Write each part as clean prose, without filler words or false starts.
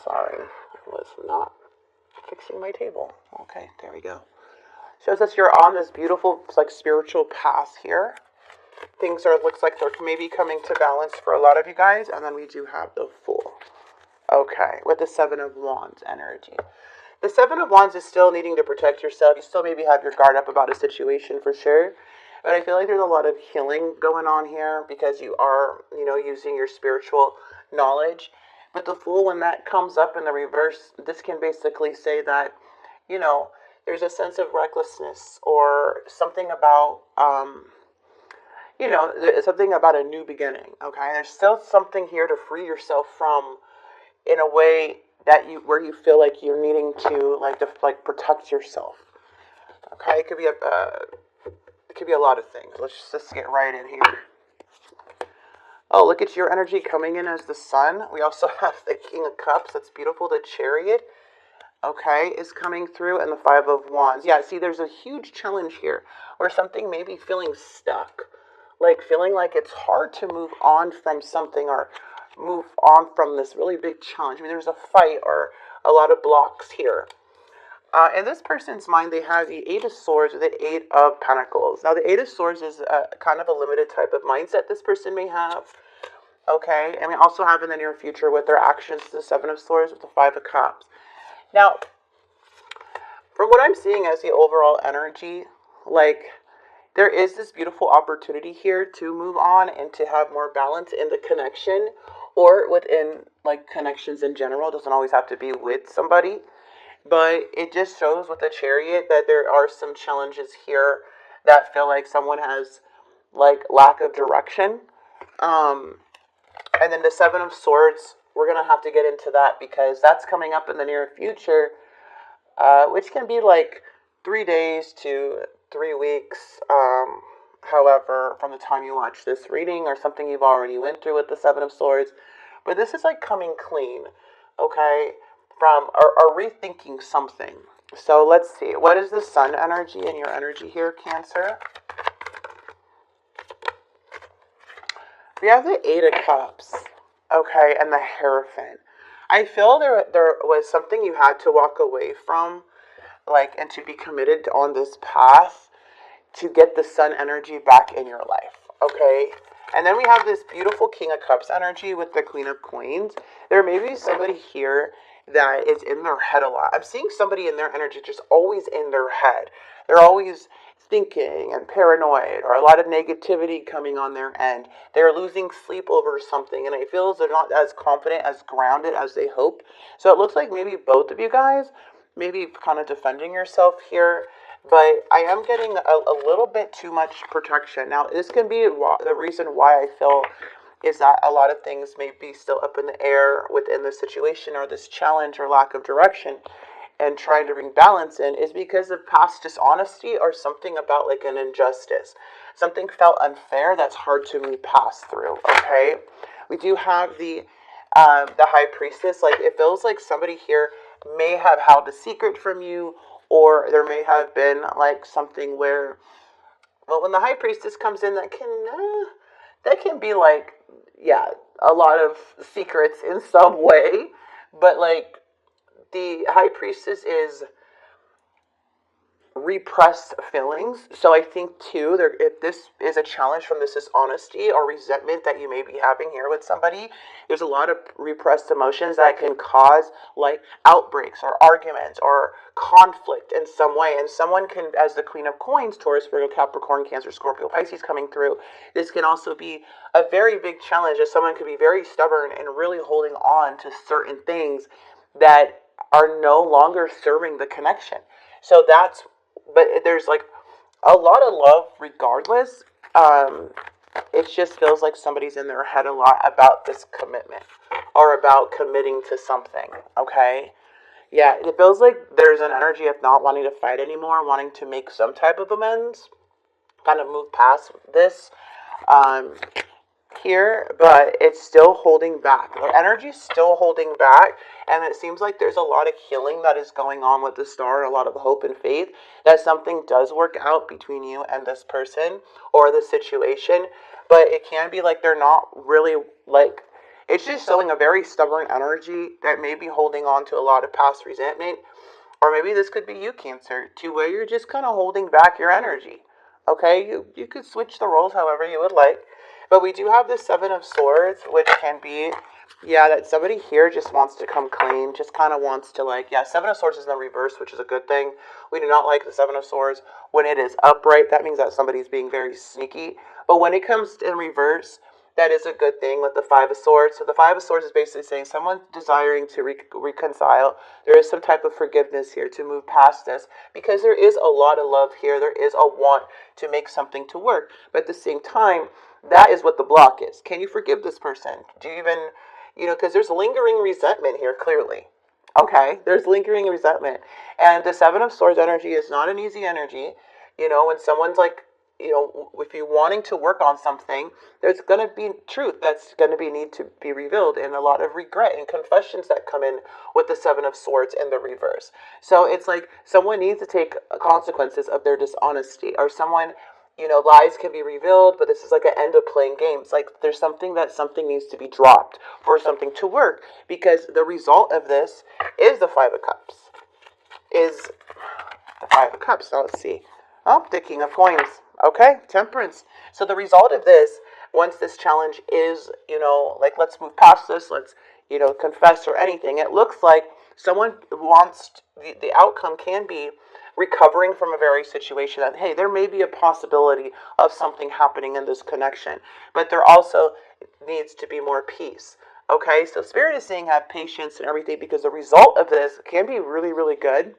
Sorry, I was not fixing my table. Okay, there we go. Shows us you're on this beautiful, like, spiritual path here. Things are, looks like they're maybe coming to balance for a lot of you guys. And then we do have the Fool. Okay, with the Seven of Wands energy. The Seven of Wands is still needing to protect yourself. You still maybe have your guard up about a situation for sure. But I feel like there's a lot of healing going on here because you are, using your spiritual knowledge. But the Fool, when that comes up in the reverse, this can basically say that, there's a sense of recklessness or something about, something about a new beginning, okay? There's still something here to free yourself from in a way that where you feel like you're needing to protect yourself. Okay, it could be a lot of things. Let's just get right in here. Oh, look at your energy coming in as the Sun. We also have the King of Cups. That's beautiful. The Chariot, okay, is coming through, and the Five of Wands. Yeah, see, there's a huge challenge here, or something maybe feeling stuck, like feeling like it's hard to move on from something or move on from this really big challenge. I mean, there's a fight or a lot of blocks here. In this person's mind, they have the Eight of Swords or the Eight of Pentacles. Now, the Eight of Swords is kind of a limited type of mindset this person may have. Okay, and we also have in the near future with their actions the Seven of Swords with the Five of Cups. Now, from what I'm seeing as the overall energy, like, there is this beautiful opportunity here to move on and to have more balance in the connection or within, like, connections in general. It doesn't always have to be with somebody. But it just shows with the Chariot that there are some challenges here that feel like someone has, like, lack of direction. And then the Seven of Swords, we're going to have to get into that because that's coming up in the near future, which can be like 3 days to 3 weeks. However, from the time you watch this reading or something you've already went through with the Seven of Swords. But this is like coming clean, okay, from or rethinking something. So let's see. What is the Sun energy and your energy here, Cancer? We have the Eight of Cups, okay, and the Hierophant. I feel there was something you had to walk away from, like, and to be committed on this path to get the Sun energy back in your life, okay? And then we have this beautiful King of Cups energy with the Queen of Coins. There may be somebody here that is in their head a lot. I'm seeing somebody in their energy just always in their head. They're always thinking and paranoid or a lot of negativity coming on their end. They're losing sleep over something, and it feels they're not as confident, as grounded as they hope. So it looks like maybe both of you guys maybe kind of defending yourself here. But I am getting a little bit too much protection. Now, this can be the reason why I feel is that a lot of things may be still up in the air within the situation or this challenge or lack of direction and trying to bring balance in is because of past dishonesty or something about like an injustice. Something felt unfair that's hard to move past through, okay? We do have the High Priestess. Like, it feels like somebody here may have held a secret from you, or there may have been like something where, well, when the High Priestess comes in, that can be like, yeah, a lot of secrets in some way. But like, the High Priestess is repressed feelings. So I think too, if this is a challenge from this dishonesty or resentment that you may be having here with somebody, there's a lot of repressed emotions that can cause like outbreaks or arguments or conflict in some way. And someone can, as the Queen of Coins, Taurus, Virgo, Capricorn, Cancer, Scorpio, Pisces coming through, this can also be a very big challenge, as someone could be very stubborn and really holding on to certain things that are no longer serving the connection. So but there's like a lot of love regardless. It just feels like somebody's in their head a lot about this commitment or about committing to something, okay? Yeah, it feels like there's an energy of not wanting to fight anymore, wanting to make some type of amends, kind of move past this here, but it's still holding back. The energy's still holding back, and it seems like there's a lot of healing that is going on with the Star, a lot of hope and faith that something does work out between you and this person or the situation, but it can be like they're not really like, It's just showing a very stubborn energy that may be holding on to a lot of past resentment. Or maybe this could be you, Cancer, to where you're just kind of holding back your energy. Okay, you could switch the roles however you would like. But we do have the Seven of Swords, which can be, yeah, that somebody here just wants to come clean, just kind of wants to like, yeah, Seven of Swords is in the reverse, which is a good thing. We do not like the Seven of Swords. When it is upright, that means that somebody's being very sneaky. But when it comes in reverse, that is a good thing with the Five of Swords. So the Five of Swords is basically saying someone desiring to reconcile. There is some type of forgiveness here to move past this because there is a lot of love here. There is a want to make something to work. But at the same time, that is what the block is. Can you forgive this person? Do you even, because there's lingering resentment here, clearly. Okay, there's lingering resentment. And the Seven of Swords energy is not an easy energy. When someone's like, if you're wanting to work on something, there's going to be truth that's going to be need to be revealed and a lot of regret and confessions that come in with the Seven of Swords in the reverse. So it's like someone needs to take consequences of their dishonesty, or someone, lies can be revealed, but this is like an end of playing games. Like there's something needs to be dropped for something to work, because the result of this is the Five of Cups. Is the Five of Cups. Now let's see. Oh, the King of Coins. Okay, Temperance. So the result of this, once this challenge is, like let's move past this, let's, confess or anything. It looks like someone wants, the outcome can be recovering from a very situation that, hey, there may be a possibility of something happening in this connection, but there also needs to be more peace. Okay, so Spirit is saying have patience and everything, because the result of this can be really, really good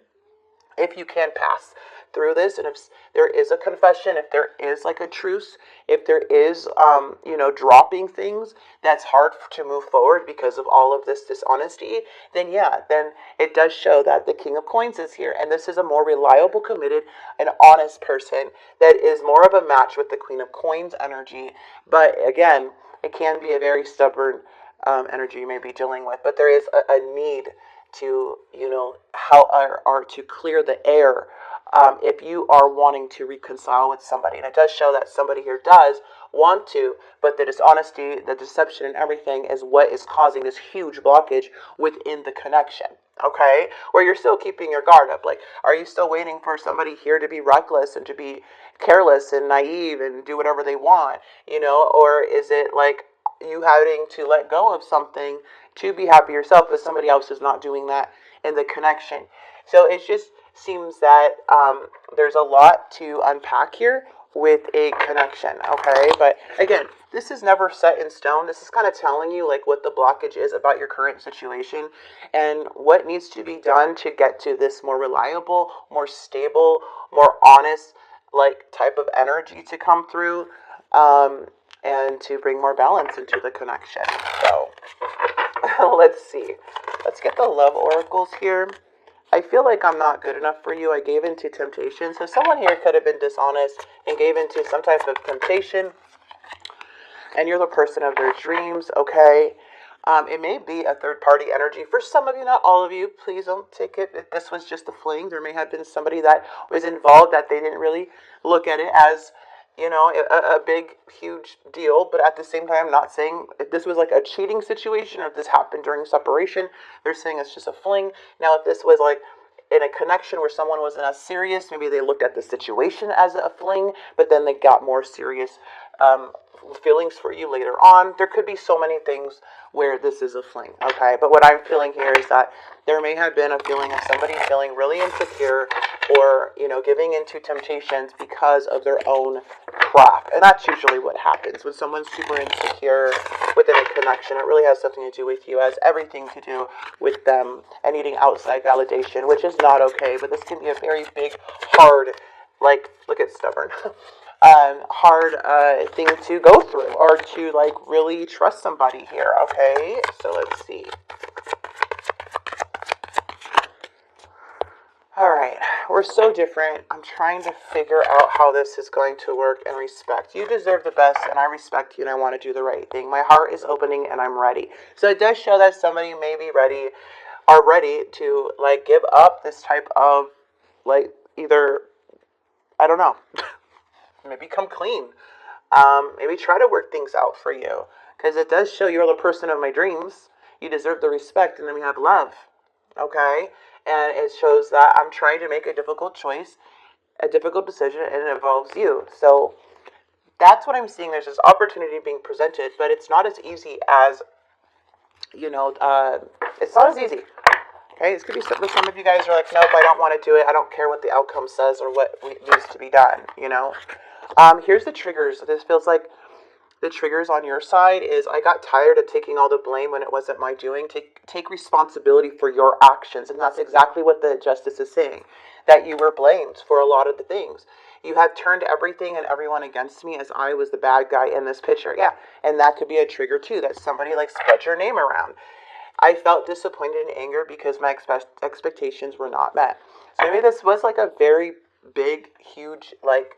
if you can pass through this, and if there is a confession, if there is like a truce, if there is dropping things that's hard to move forward because of all of this dishonesty, then it does show that the King of Coins is here, and this is a more reliable, committed, and honest person that is more of a match with the Queen of Coins energy. But again, it can be a very stubborn energy you may be dealing with, but there is a need to, how or to clear the air if you are wanting to reconcile with somebody. And it does show that somebody here does want to, but the dishonesty, the deception, and everything is what is causing this huge blockage within the connection. Okay? Where you're still keeping your guard up. Like, are you still waiting for somebody here to be reckless and to be careless and naive and do whatever they want? Or is it like you having to let go of something to be happy yourself, but somebody else is not doing that in the connection? So it just seems that there's a lot to unpack here with a connection, okay? But again, this is never set in stone. This is kind of telling you like what the blockage is about your current situation and what needs to be done to get to this more reliable, more stable, more honest like type of energy to come through, and to bring more balance into the connection. So let's see. Let's get the love oracles here. I feel like I'm not good enough for you. I gave into temptation. So someone here could have been dishonest and gave into some type of temptation, and you're the person of their dreams, okay? It may be a third-party energy. For some of you, not all of you, please don't take it. If this was just a fling, there may have been somebody that was involved that they didn't really look at it as, a big, huge deal. But at the same time, I'm not saying if this was like a cheating situation or if this happened during separation, they're saying it's just a fling. Now, if this was like in a connection where someone wasn't as serious, maybe they looked at the situation as a fling, but then they got more serious feelings for you later on. There could be so many things where this is a fling, okay? But what I'm feeling here is that there may have been a feeling of somebody feeling really insecure or, giving into temptations because of their own crap. And that's usually what happens when someone's super insecure within a connection. It really has something to do with you. It has everything to do with them and needing outside validation, which is not okay. But this can be a very big, hard, like, look at stubborn, hard thing to go through or to, like, really trust somebody here, okay? So let's see. All right, we're so different. I'm trying to figure out how this is going to work and respect. You deserve the best, and I respect you, and I want to do the right thing. My heart is opening, and I'm ready. So it does show that somebody may be ready, are ready to, like, give up this type of, like, either, I don't know, maybe come clean. Maybe try to work things out for you. because it does show you're the person of my dreams. You deserve the respect, and then we have love, okay? And it shows that I'm trying to make a difficult choice, a difficult decision, and it involves you. So that's what I'm seeing. There's this opportunity being presented, but it's not as easy as, it's not as easy. Okay, this could be something some of you guys are like, nope, I don't want to do it. I don't care what the outcome says or what needs to be done, Here's the triggers. This feels like the triggers on your side is I got tired of taking all the blame when it wasn't my doing. Take responsibility for your actions. And that's exactly what the justice is saying, that you were blamed for a lot of the things. You had turned everything and everyone against me as I was the bad guy in this picture. Yeah, and that could be a trigger too, that somebody like spread your name around. I felt disappointed and anger because my expectations were not met. So maybe this was like a very big, huge, like,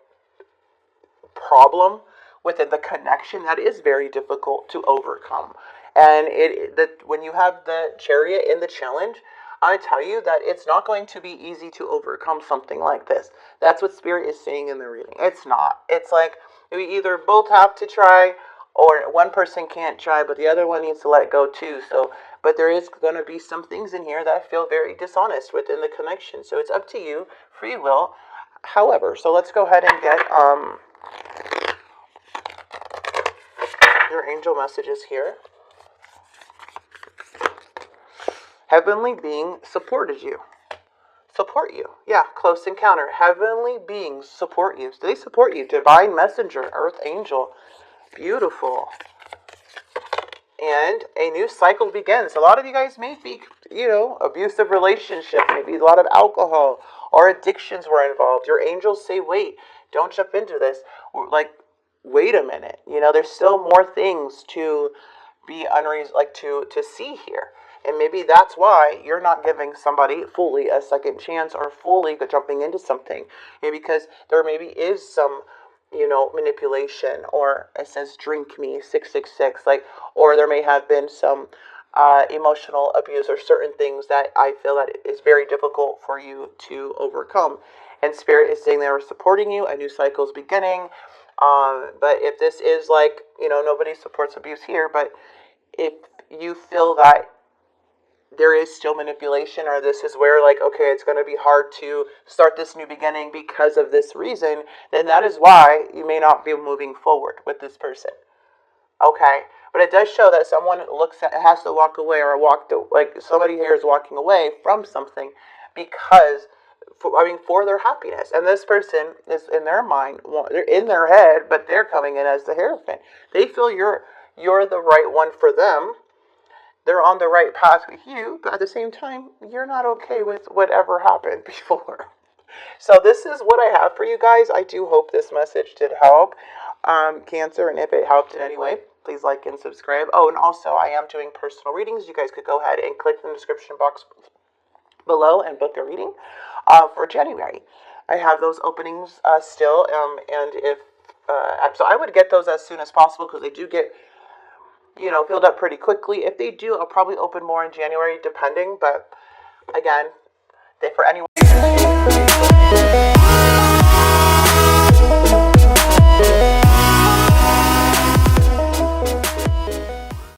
problem within the connection that is very difficult to overcome. And when you have the Chariot in the challenge, I tell you that it's not going to be easy to overcome something like this. That's what Spirit is saying in the reading. It's not. It's like we either both have to try, or one person can't try, but the other one needs to let go too. But there is going to be some things in here that feel very dishonest within the connection. So it's up to you, free will. However, so let's go ahead and get your angel messages here. Heavenly being supported you. Support you. Yeah, close encounter. Heavenly beings support you. They support you. Divine messenger, earth angel. Beautiful. And a new cycle begins. A lot of you guys may be, abusive relationship. Maybe a lot of alcohol or addictions were involved. Your angels say, wait, don't jump into this. Like, wait a minute. There's still more things to be to see here. And maybe that's why you're not giving somebody fully a second chance or fully jumping into something. Because there maybe is some, manipulation, or it says drink me 666, or there may have been some emotional abuse or certain things that I feel that is very difficult for you to overcome. And Spirit is saying they were supporting you. A new cycle is beginning. But if this is nobody supports abuse here, but if you feel that there is still manipulation, or this is where okay, it's going to be hard to start this new beginning because of this reason, then that is why you may not be moving forward with this person. Okay, but it does show that someone has to walk away, or somebody here is walking away from something because for their happiness. And this person is in their mind, they're in their head, but they're coming in as the Hierophant. They feel you're the right one for them. They're on the right path with you, but at the same time, you're not okay with whatever happened before. So this is what I have for you guys. I do hope this message did help, Cancer, and if it helped in any way, please like and subscribe. Oh, and also, I am doing personal readings. You guys could go ahead and click in the description box below and book a reading for January. I have those openings still, and if so I would get those as soon as possible, because they do get filled up pretty quickly. If they do, I'll probably open more in January, depending. But again, for anyone.